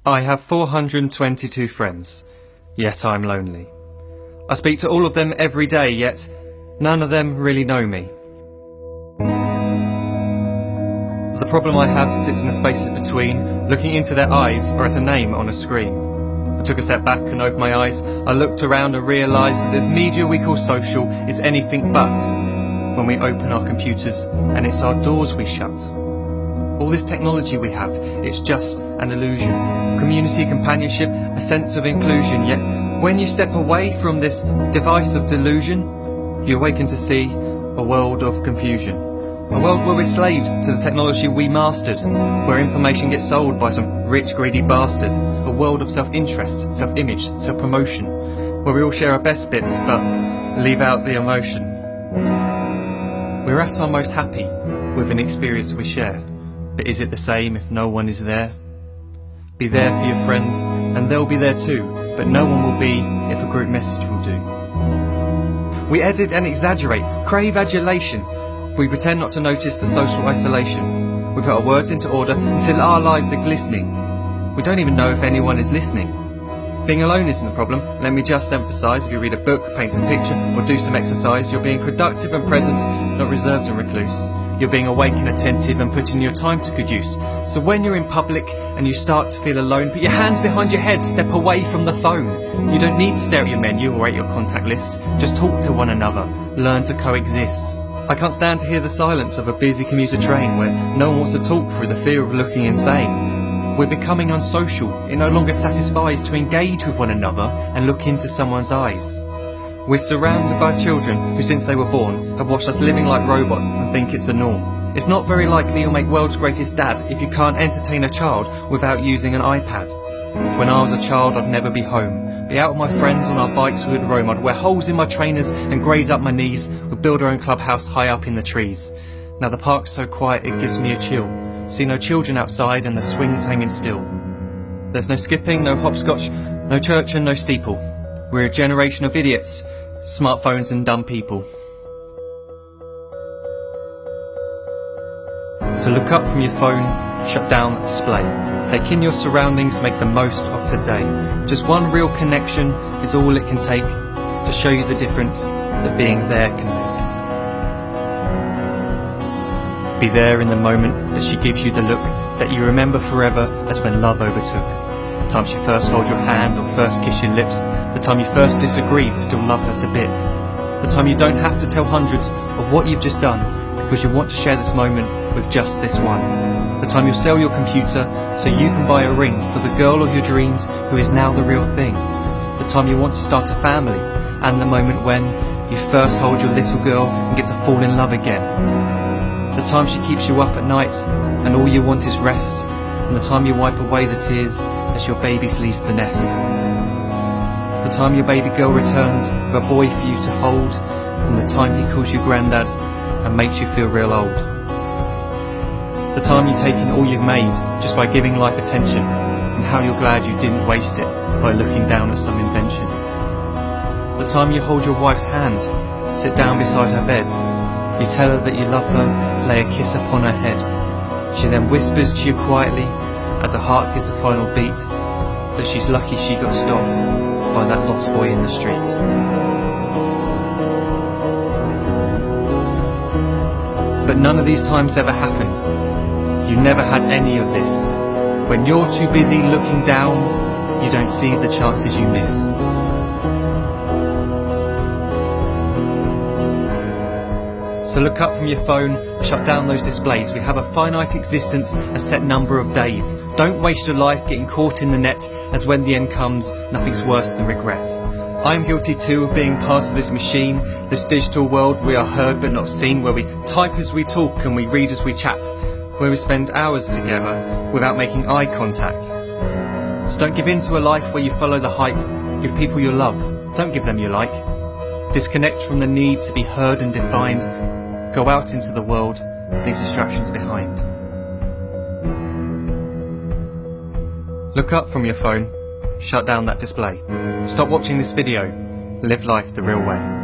I have 422 friends, yet I'm lonely. I speak to all of them every day, yet none of them really know me. The problem I have sits in the spaces between looking into their eyes or at a name on a screen. I took a step back and opened my eyes. I looked around and realised that this media we call social is anything but when we open our computers and it's our doors we shut. All this technology we have, it's just an illusion. Community, companionship, a sense of inclusion. Yet when you step away from this device of delusion, you awaken to see a world of confusion. A world where we're slaves to the technology we mastered, where information gets sold by some rich, greedy bastard. A world of self-interest, self-image, self-promotion, where we all share our best bits but leave out the emotion. We're at our most happy with an experience we share. But is it the same if no one is there? Be there for your friends, and they'll be there too, but no one will be if a group message will do. We edit and exaggerate, crave adulation. We pretend not to notice the social isolation. We put our words into order until our lives are glistening. We don't even know if anyone is listening. Being alone isn't a problem. Let me just emphasise, if you read a book, paint a picture, or do some exercise, you're being productive and present, not reserved and recluse. You're being awake and attentive and putting your time to good use. So when you're in public and you start to feel alone, put your hands behind your head, step away from the phone. You don't need to stare at your menu or at your contact list. Just talk to one another, learn to coexist. I can't stand to hear the silence of a busy commuter train where no one wants to talk through the fear of looking insane. We're becoming unsocial. It no longer satisfies to engage with one another and look into someone's eyes. We're surrounded by children who, since they were born, have watched us living like robots and think it's the norm. It's not very likely you'll make world's greatest dad if you can't entertain a child without using an iPad. When I was a child, I'd never be home. Be out with my friends on our bikes we would roam. I'd wear holes in my trainers and graze up my knees. We'd build our own clubhouse high up in the trees. Now the park's so quiet it gives me a chill. See no children outside and the swings hanging still. There's no skipping, no hopscotch, no church and no steeple. We're a generation of idiots, smartphones and dumb people. So look up from your phone, shut down the display. Take in your surroundings, make the most of today. Just one real connection is all it can take to show you the difference that being there can make. Be there in the moment that she gives you the look that you remember forever as when love overtook. The time she first holds your hand or first kiss your lips. The time you first disagree but still love her to bits. The time you don't have to tell hundreds of what you've just done because you want to share this moment with just this one. The time you sell your computer so you can buy a ring for the girl of your dreams who is now the real thing. The time you want to start a family, and the moment when you first hold your little girl and get to fall in love again. The time she keeps you up at night and all you want is rest, and the time you wipe away the tears as your baby flees the nest. The time your baby girl returns with a boy for you to hold, and the time he calls you granddad and makes you feel real old. The time you take in all you've made just by giving life attention, and how you're glad you didn't waste it by looking down at some invention. The time you hold your wife's hand, sit down beside her bed, you tell her that you love her, lay a kiss upon her head. She then whispers to you quietly, as her heart gives a final beat, that she's lucky she got stopped by that lost boy in the street. But none of these times ever happened. You never had any of this. When you're too busy looking down, you don't see the chances you miss. So look up from your phone, shut down those displays. We have a finite existence, a set number of days. Don't waste your life getting caught in the net, as when the end comes, nothing's worse than regret. I'm guilty too of being part of this machine, this digital world we are heard but not seen, where we type as we talk and we read as we chat, where we spend hours together without making eye contact. So don't give in to a life where you follow the hype. Give people your love, don't give them your like. Disconnect from the need to be heard and defined. Go out into the world, leave distractions behind. Look up from your phone, shut down that display. Stop watching this video, live life the real way.